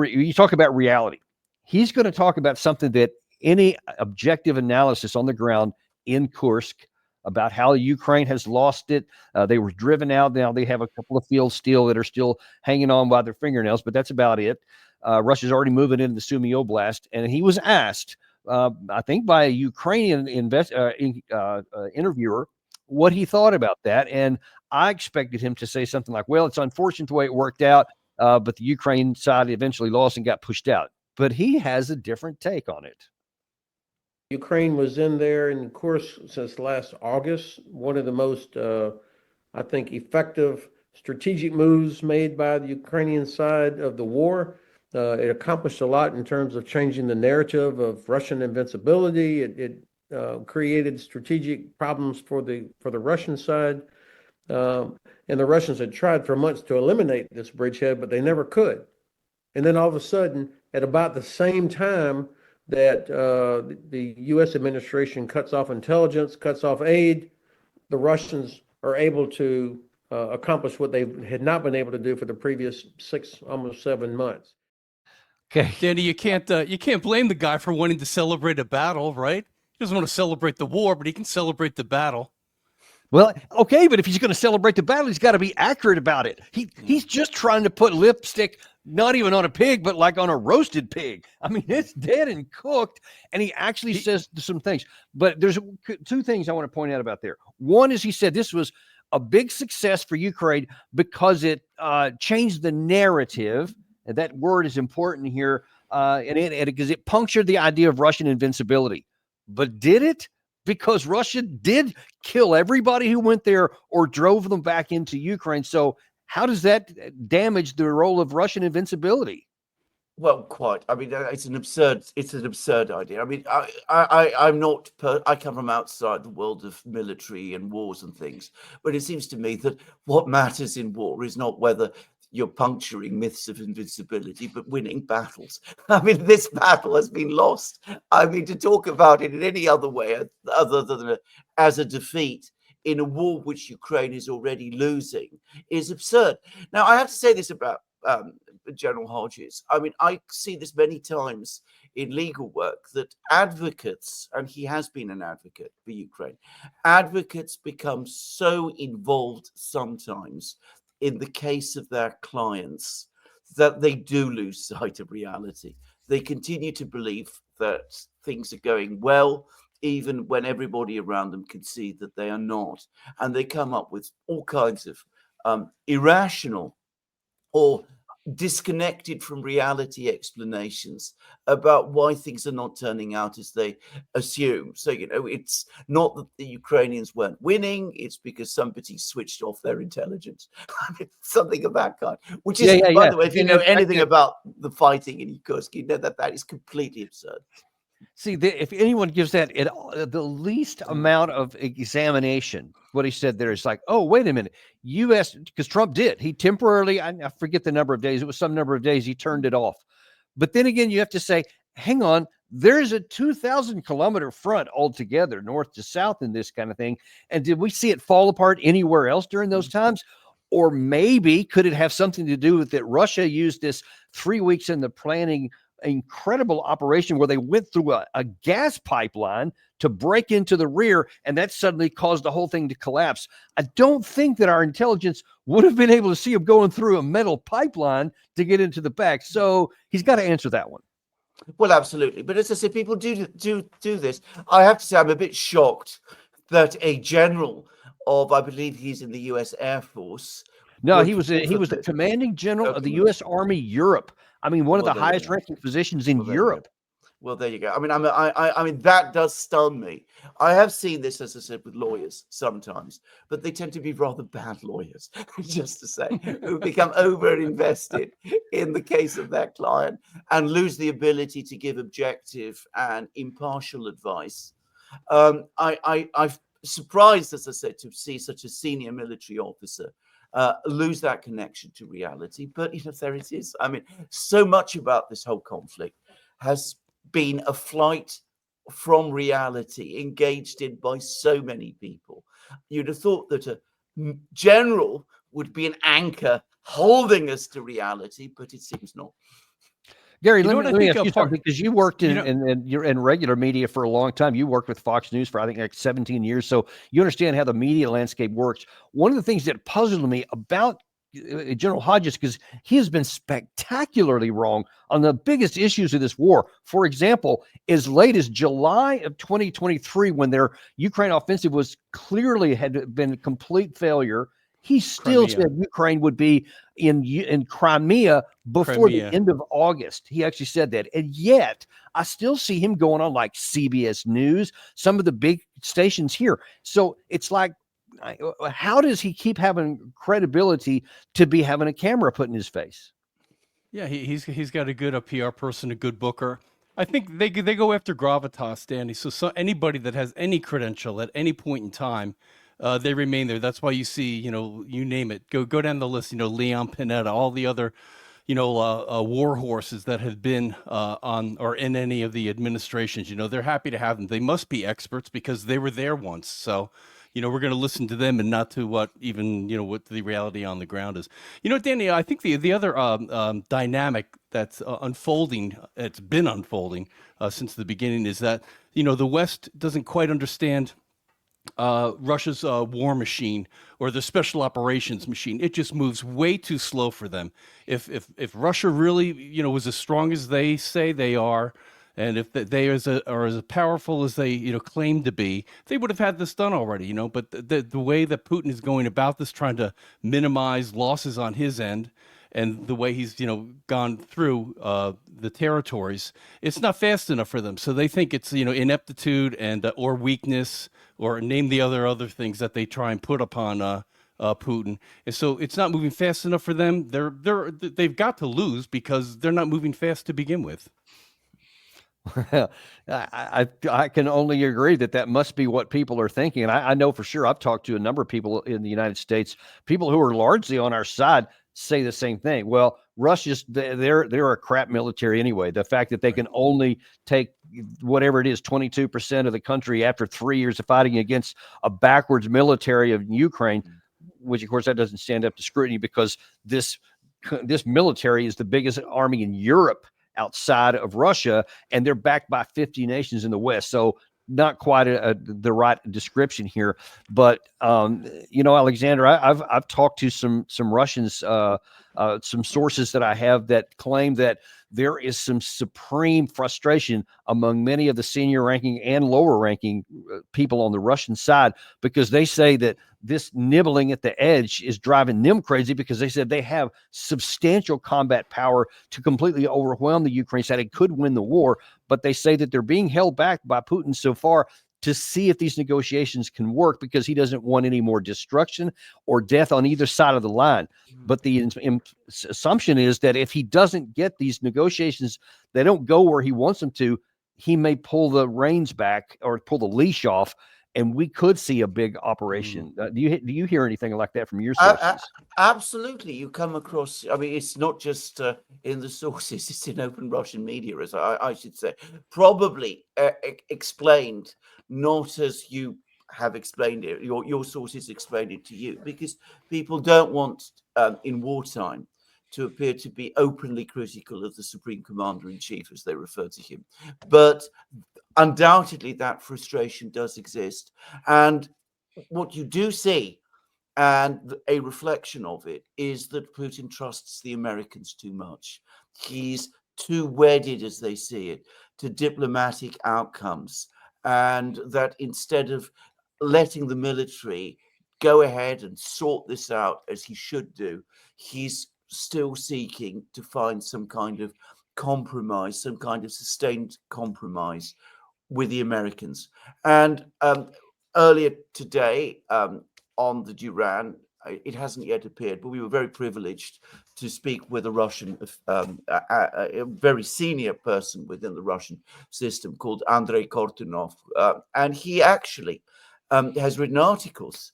you talk about reality. He's going to talk about something that any objective analysis on the ground in Kursk about how Ukraine has lost it. They were driven out. Now they have a couple of fields still that are still hanging on by their fingernails, but that's about it. Russia's already moving into the Sumy Oblast. And he was asked, I think by a Ukrainian interviewer, what he thought about that. And I expected him to say something like, well, it's unfortunate the way it worked out, but the Ukraine side eventually lost and got pushed out. But he has a different take on it. Ukraine was in there in Kursk since last August. One of the most, I think, effective strategic moves made by the Ukrainian side of the war. It accomplished a lot in terms of changing the narrative of Russian invincibility. It created strategic problems for the Russian side. And the Russians had tried for months to eliminate this bridgehead, but they never could. And then all of a sudden, at about the same time that the U.S. administration cuts off intelligence, cuts off aid, the Russians are able to accomplish what they had not been able to do for the previous 6, almost 7 months. Okay, Danny, you can't blame the guy for wanting to celebrate a battle, right? He doesn't want to celebrate the war, but he can celebrate the battle. Well, okay, but if he's going to celebrate the battle, he's got to be accurate about it. He's just trying to put lipstick not even on a pig, but like on a roasted pig. I mean, it's dead and cooked, and he actually says some things. But there's 2 things I want to point out about there. One is he said this was a big success for Ukraine because it changed the narrative, and that word is important here, because it punctured the idea of Russian invincibility. But did it? Because Russia did kill everybody who went there or drove them back into Ukraine. So how does that damage the role of Russian invincibility? Well, quite. I mean, it's an absurd idea. I mean, I come from outside the world of military and wars and things, but it seems to me that what matters in war is not whether you're puncturing myths of invincibility, but winning battles. I mean, this battle has been lost. I mean, to talk about it in any other way other than as a defeat in a war which Ukraine is already losing is absurd. Now, I have to say this about General Hodges. I mean, I see this many times in legal work that advocates, and he has been an advocate for Ukraine, advocates become so involved sometimes in the case of their clients that they do lose sight of reality. They continue to believe that things are going well, even when everybody around them can see that they are not. And they come up with all kinds of irrational or disconnected from reality explanations about why things are not turning out as they assume. So, it's not that the Ukrainians weren't winning, it's because somebody switched off their intelligence. I mean, something of that kind, which is, by the way, if you know anything about the fighting in Kursk, you know that is completely absurd. See, if anyone gives that the least amount of examination, what he said there is like, oh, wait a minute, U.S., because Trump did. He temporarily, I forget the number of days, it was some number of days, he turned it off. But then again, you have to say, hang on, there's a 2,000-kilometer front altogether, north to south in this kind of thing. And did we see it fall apart anywhere else during those times? Or maybe could it have something to do with that Russia used this 3 weeks in the planning incredible operation where they went through a gas pipeline to break into the rear, and that suddenly caused the whole thing to collapse. I don't think that our intelligence would have been able to see him going through a metal pipeline to get into the back. So he's got to answer that one. Well, absolutely. But as I said, people do this. I have to say, I'm a bit shocked that a general of, I believe he's in the U.S. Air Force. No, he was the commanding general of the U.S. Army Europe. I mean, one of the highest ranking positions in Europe. Well, there you go. I mean, I mean, that does stun me. I have seen this, as I said, with lawyers sometimes, but they tend to be rather bad lawyers, just to say, who become over-invested in the case of their client and lose the ability to give objective and impartial advice. I'm surprised, as I said, to see such a senior military officer lose that connection to reality. But there it is. I mean, so much about this whole conflict has been a flight from reality engaged in by so many people. You'd have thought that a general would be an anchor holding us to reality, but it seems not. Gary, You know let what I me think ask you something, because you worked you're in regular media for a long time. You worked with Fox News for, I think, like 17 years. So you understand how the media landscape works. One of the things that puzzled me about General Hodges, because he has been spectacularly wrong on the biggest issues of this war. For example, as late as July of 2023, when their Ukraine offensive was clearly had been a complete failure, he still said Ukraine would be in Crimea before the end of August. He actually said that. And yet I still see him going on like CBS News, some of the big stations here. So it's like, how does he keep having credibility to be having a camera put in his face? Yeah, he's got a good PR person, a good booker. I think they go after gravitas, Danny. So anybody that has any credential at any point in time, they remain there. That's why you see, you name it, go down the list. Leon Panetta, all the other, war horses that have been on or in any of the administrations. They're happy to have them. They must be experts because they were there once. So, we're going to listen to them and not to what the reality on the ground is. Danny, I think the other dynamic that's unfolding, it's been unfolding since the beginning, is that, the West doesn't quite understand Russia's war machine or the special operations machine. It just moves way too slow for them. If Russia really, was as strong as they say they are, and if they are as powerful as they claim to be, they would have had this done already. But the way that Putin is going about this, trying to minimize losses on his end, and the way he's gone through the territories, it's not fast enough for them. So they think it's ineptitude and or weakness, or name the other things that they try and put upon Putin. And so it's not moving fast enough for them. They've got to lose because they're not moving fast to begin with. I can only agree that must be what people are thinking. And I know for sure, I've talked to a number of people in the United States, people who are largely on our side, say the same thing. Well, Russia's, they're a crap military anyway. The fact that they can only take whatever it is, 22% of the country after 3 years of fighting against a backwards military of Ukraine, which of course that doesn't stand up to scrutiny, because this military is the biggest army in Europe outside of Russia, and they're backed by 50 nations in the West. So not quite the right description here, but Alexander, I've talked to some Russians, some sources that I have that claim that there is some supreme frustration among many of the senior ranking and lower ranking people on the Russian side, because they say that this nibbling at the edge is driving them crazy, because they said they have substantial combat power to completely overwhelm the Ukraine side and could win the war. But they say that they're being held back by Putin so far to see if these negotiations can work, because he doesn't want any more destruction or death on either side of the line. But the assumption is that if he doesn't get these negotiations, they don't go where he wants them to, he may pull the reins back or pull the leash off, and we could see a big operation. Do you hear anything like that from your sources? Absolutely. You come across, I mean, it's not just in the sources, it's in open Russian media, as I should say, probably explained, not as you have explained it, your sources explained it to you, because people don't want in wartime to appear to be openly critical of the Supreme Commander-in-Chief, as they refer to him. But undoubtedly that frustration does exist. And what you do see, and a reflection of it, is that Putin trusts the Americans too much. He's too wedded, as they see it, to diplomatic outcomes, and that instead of letting the military go ahead and sort this out as he should do, he's still seeking to find some kind of compromise, some kind of sustained compromise with the Americans. And earlier today on the Duran, it hasn't yet appeared, but we were very privileged to speak with a Russian, a very senior person within the Russian system called Andrei Kortunov. And he actually has written articles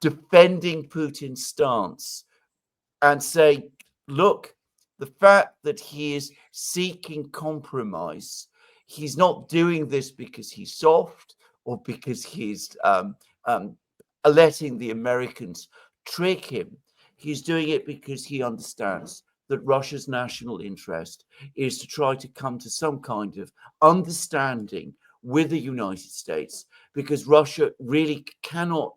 defending Putin's stance and say, look, the fact that he is seeking compromise, he's not doing this because he's soft or because he's letting the Americans trick him. He's doing it because he understands that Russia's national interest is to try to come to some kind of understanding with the United States, because Russia really cannot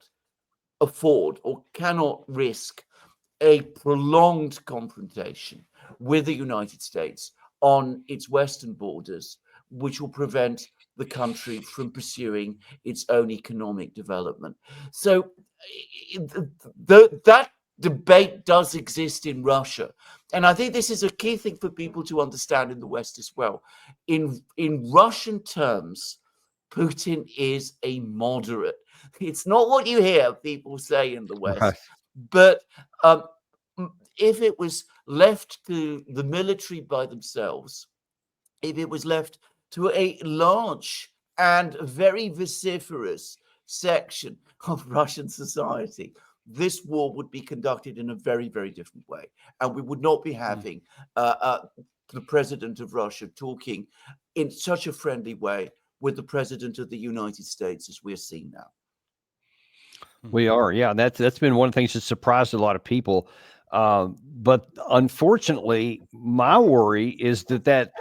afford or cannot risk a prolonged confrontation with the United States on its western borders, which will prevent the country from pursuing its own economic development. So that debate does exist in Russia. And I think this is a key thing for people to understand in the West as well. In Russian terms, Putin is a moderate. It's not what you hear people say in the West. Right. But if it was left to the military by themselves, if it was left to a large and very vociferous section of Russian society, this war would be conducted in a very, very different way. And we would not be having the president of Russia talking in such a friendly way with the president of the United States as we're seeing now. We are, yeah. That's been one of the things that surprised a lot of people. But unfortunately, my worry is that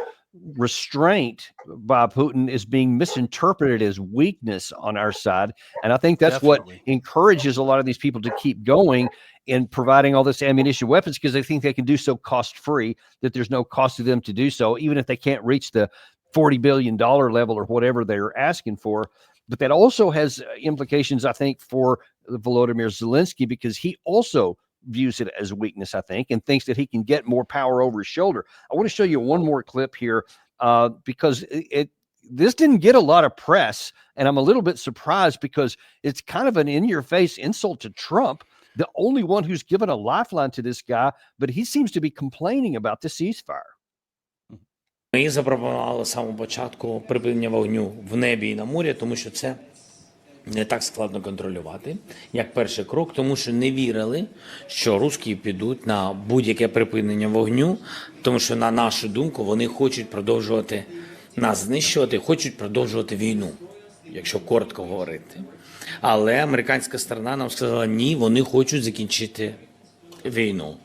restraint by Putin is being misinterpreted as weakness on our side. And I think that's Definitely. what encourages a lot of these people to keep going in providing all this ammunition, weapons, because they think they can do so cost-free, that there's no cost to them to do so, even if they can't reach the $40 billion level or whatever they're asking for. But that also has implications, I think, for Volodymyr Zelenskyy, because he also views it as weakness, I think, and thinks that he can get more power over his shoulder. I want to show you one more clip here because this didn't get a lot of press, and I'm a little bit surprised because it's kind of an in-your-face insult to Trump, the only one who's given a lifeline to this guy, but he seems to be complaining about the ceasefire. Ми запропонували з самого початку припинення вогню в небі і на морі, тому що це не так складно контролювати, як перший крок, тому що не вірили, що русські підуть на будь-яке припинення вогню, тому що, на нашу думку, вони хочуть продовжувати нас знищувати, хочуть продовжувати війну, якщо коротко говорити. Але американська сторона нам сказала, ні, вони хочуть закінчити війну.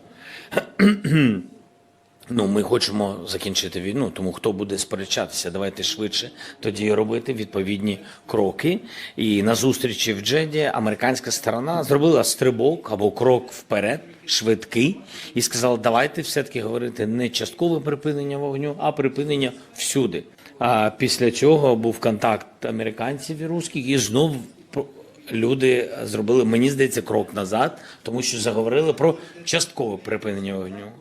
Ну, ми хочемо закінчити війну, тому хто буде сперечатися, давайте швидше тоді робити відповідні кроки. І на зустрічі в Джеді американська сторона зробила стрибок або крок вперед, швидкий, і сказала, давайте все-таки говорити не часткове припинення вогню, а припинення всюди. А після цього був контакт американців і русських, і знов люди зробили, мені здається, крок назад, тому що заговорили про часткове припинення вогню.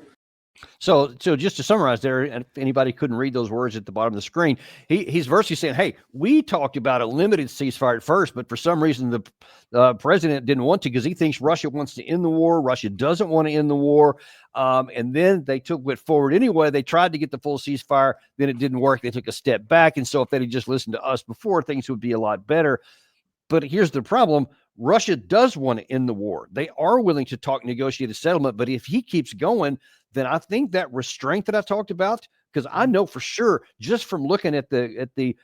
So just to summarize there, and if anybody couldn't read those words at the bottom of the screen, he's virtually saying, hey, we talked about a limited ceasefire at first, but for some reason the president didn't want to because he thinks Russia wants to end the war. Russia doesn't want to end the war. And then they took it forward anyway. They tried to get the full ceasefire. Then it didn't work. They took a step back. And so if they had just listened to us before, things would be a lot better. But here's the problem. Russia does want to end the war. They are willing to negotiate a settlement. But if he keeps going, then I think that restraint that I talked about, because I know for sure, just from looking at the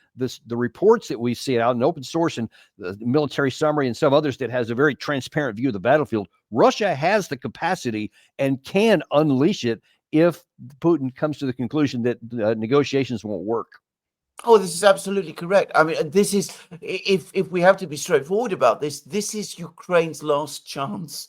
reports that we see out in open source and the military summary and some others that has a very transparent view of the battlefield, Russia has the capacity and can unleash it if Putin comes to the conclusion that negotiations won't work. Oh, this is absolutely correct. I mean, this is, if we have to be straightforward about this, this is Ukraine's last chance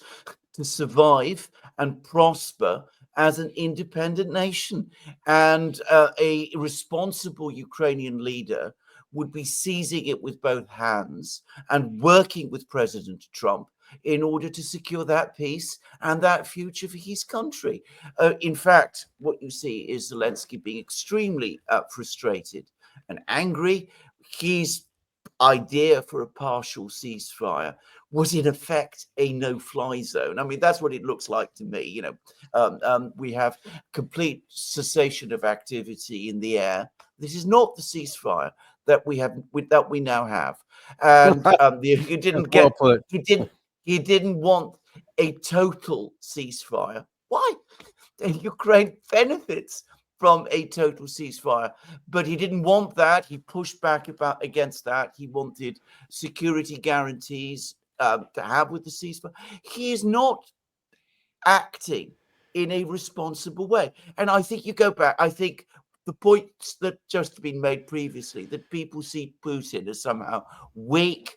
to survive and prosper as an independent nation. And a responsible Ukrainian leader would be seizing it with both hands and working with President Trump in order to secure that peace and that future for his country. In fact, what you see is Zelenskyy being extremely frustrated and angry. His idea for a partial ceasefire was in effect a no-fly zone. I mean, that's what it looks like to me. You know, we have complete cessation of activity in the air. This is not the ceasefire that we now have, and you didn't Well get put. he didn't want a total ceasefire. Why? Ukraine benefits from a total ceasefire, but he didn't want that. He pushed back against that. He wanted security guarantees to have with the ceasefire. He is not acting in a responsible way. And I think you go back, I think the points that just been made previously, that people see Putin as somehow weak,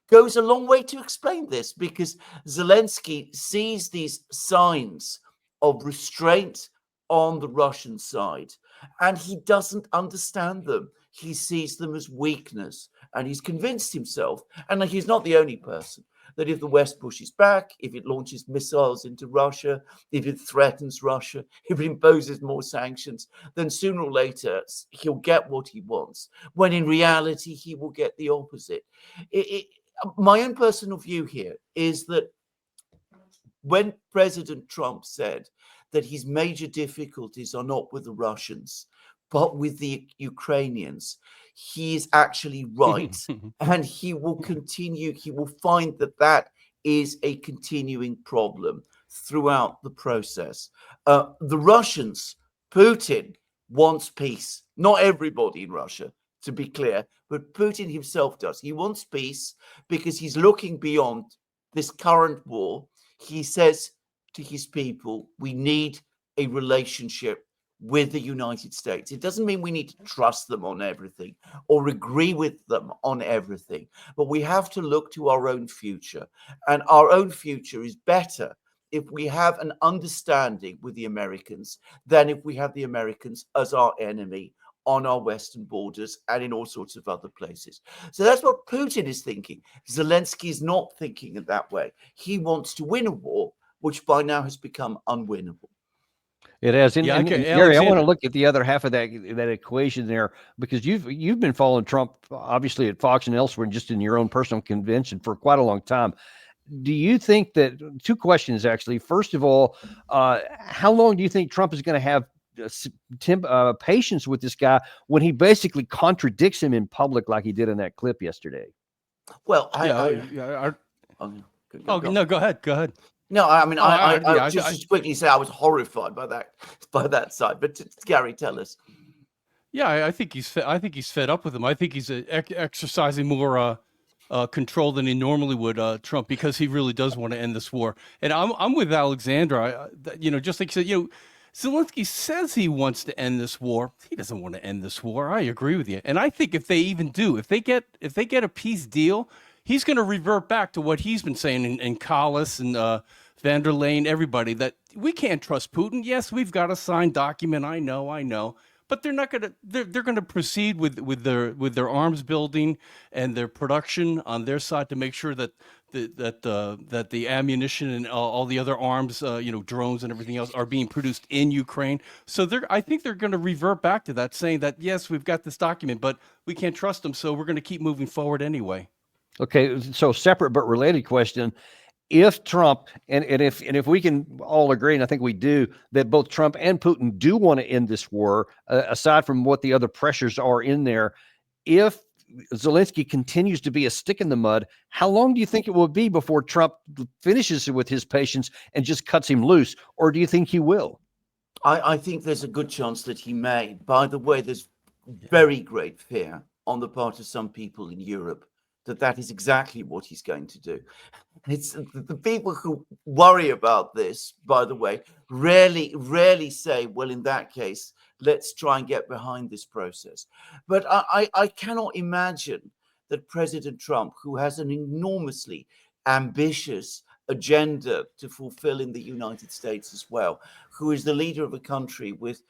goes a long way to explain this, because Zelenskyy sees these signs of restraint on the Russian side, and he doesn't understand them. He sees them as weakness, and he's convinced himself, and he's not the only person, that if the West pushes back, if it launches missiles into Russia, if it threatens Russia, if it imposes more sanctions, then sooner or later he'll get what he wants, when in reality he will get the opposite. My own personal view here is that when President Trump said that his major difficulties are not with the Russians, but with the Ukrainians, he is actually right. And he will continue, he will find that that is a continuing problem throughout the process. The Russians, Putin wants peace. Not everybody in Russia, to be clear, but Putin himself does. He wants peace because he's looking beyond this current war. He says to his people, we need a relationship with the United States. It doesn't mean we need to trust them on everything or agree with them on everything, but we have to look to our own future. And our own future is better if we have an understanding with the Americans than if we have the Americans as our enemy on our western borders and in all sorts of other places. So that's what Putin is thinking. Zelenskyy is not thinking in that way. He wants to win a war, which by now has become unwinnable. It has. And, Yeah, and okay, Gary, I want to Alexander. look at the other half of that equation there, because you've been following Trump, obviously at Fox and elsewhere, and just in your own personal convention for quite a long time. Do you think that, two questions actually. First of all, how long do you think Trump is going to have patience with this guy when he basically contradicts him in public like he did in that clip yesterday? Well, No, go ahead. No, I mean, I just quickly say I was horrified by that side. But Gary, tell us. Yeah, I think he's fed up with him. I think he's exercising more control than he normally would, Trump, because he really does want to end this war. And I'm with Alexandra. Just like you said, Zelenskyy says he wants to end this war. He doesn't want to end this war. I agree with you. And I think if they even do, if they get a peace deal, he's going to revert back to what he's been saying in Collis and van der Leyen, everybody, that we can't trust Putin. Yes, we've got a signed document. I know. But they're not going to. They're going to proceed with their arms building and their production on their side to make sure that the ammunition and all the other arms, drones and everything else, are being produced in Ukraine. So I think they're going to revert back to that, saying that yes, we've got this document, but we can't trust them, so we're going to keep moving forward anyway. Okay, so separate but related question. If Trump, and if we can all agree, and I think we do, that both Trump and Putin do want to end this war, aside from what the other pressures are in there, if Zelenskyy continues to be a stick in the mud, how long do you think it will be before Trump finishes with his patience and just cuts him loose? Or do you think he will? I think there's a good chance that he may. By the way, there's very great fear on the part of some people in Europe that is exactly what he's going to do. It's the people who worry about this, by the way, rarely say, well, in that case, let's try and get behind this process. But I cannot imagine that President Trump, who has an enormously ambitious agenda to fulfill in the United States as well, who is the leader of a country with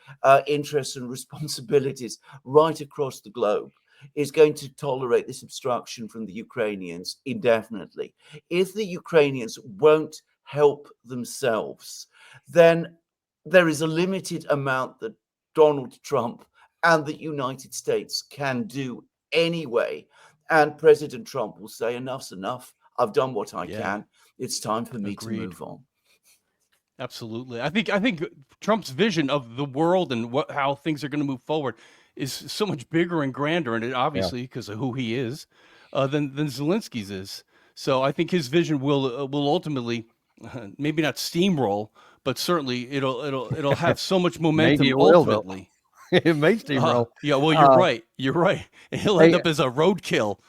interests and responsibilities right across the globe, is going to tolerate this obstruction from the Ukrainians indefinitely. If the Ukrainians won't help themselves, then there is a limited amount that Donald Trump and the United States can do anyway. And President Trump will say, enough's enough. I've done what I can. It's time for me to move on. Absolutely. I think Trump's vision of the world and how things are going to move forward is so much bigger and grander, and it obviously because of who he is, than Zelensky's is. So I think his vision will ultimately maybe not steamroll, but certainly it'll have so much momentum Maybe it will, though. ultimately. It may steamroll. Yeah, well, you're right. You're right. He'll end up as a roadkill.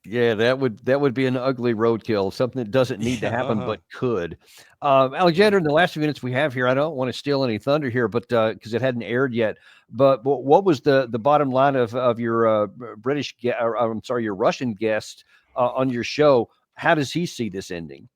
Yeah, that would be an ugly roadkill, something that doesn't need to happen but could. Alexander, in the last few minutes we have here, I don't want to steal any thunder here, but because it hadn't aired yet. But what was the bottom line of your your Russian guest on your show? How does he see this ending?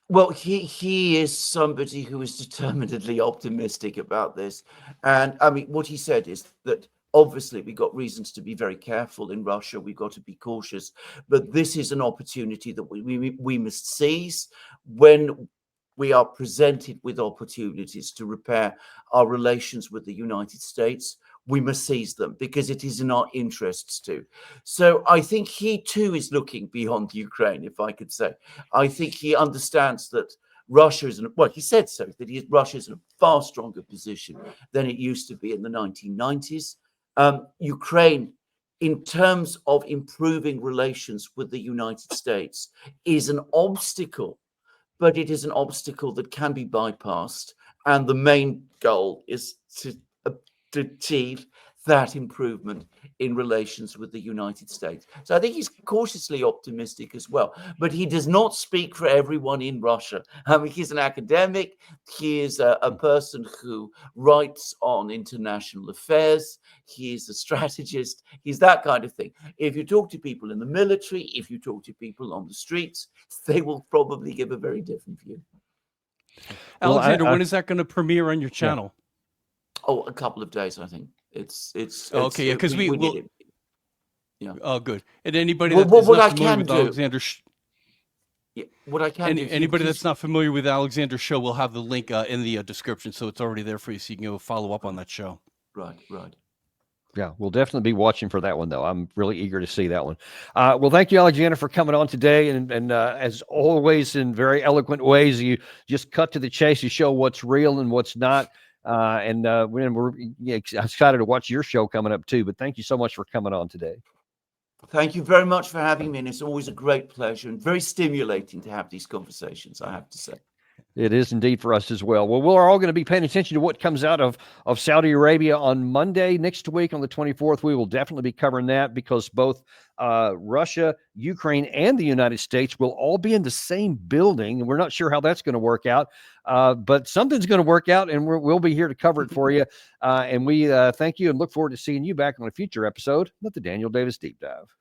Well, he is somebody who is determinedly optimistic about this. And I mean, what he said is that obviously we've got reasons to be very careful in Russia. We've got to be cautious. But this is an opportunity that we must seize when we are presented with opportunities to repair our relations with the United States. We must seize them because it is in our interests too. So I think he too is looking beyond Ukraine, if I could say. I think he understands that Russia is, he said so, that Russia is in a far stronger position than it used to be in the 1990s. Ukraine, in terms of improving relations with the United States, is an obstacle, but it is an obstacle that can be bypassed. And the main goal is to achieve that improvement in relations with the United States. So I think he's cautiously optimistic as well, but he does not speak for everyone in Russia. I mean, he's an academic. He is a person who writes on international affairs. He is a strategist. He's that kind of thing. If you talk to people in the military, if you talk to people on the streets, they will probably give a very different view. Alexander, when is that going to premiere on your channel? Oh, a couple of days, I think. It's okay, yeah, because we will. Yeah. Oh, good. And anybody Well, that's what not I familiar can with do- Alexander, what I can do. anybody that's not familiar with Alexander's show, we'll have the link in the description, so it's already there for you, so you can go follow up on that show. Right. Yeah, we'll definitely be watching for that one, though. I'm really eager to see that one. Well, thank you, Alexander, for coming on today. And as always, in very eloquent ways, you just cut to the chase. You show what's real and what's not. We're excited to watch your show coming up, too. But thank you so much for coming on today. Thank you very much for having me. And it's always a great pleasure and very stimulating to have these conversations, I have to say. It is indeed for us as well. Well, we're all going to be paying attention to what comes out of Saudi Arabia on Monday next week on the 24th. We will definitely be covering that because both Russia, Ukraine, and the United States will all be in the same building. And we're not sure how that's going to work out, but something's going to work out, and we'll be here to cover it for you. And we thank you and look forward to seeing you back on a future episode of the Daniel Davis Deep Dive.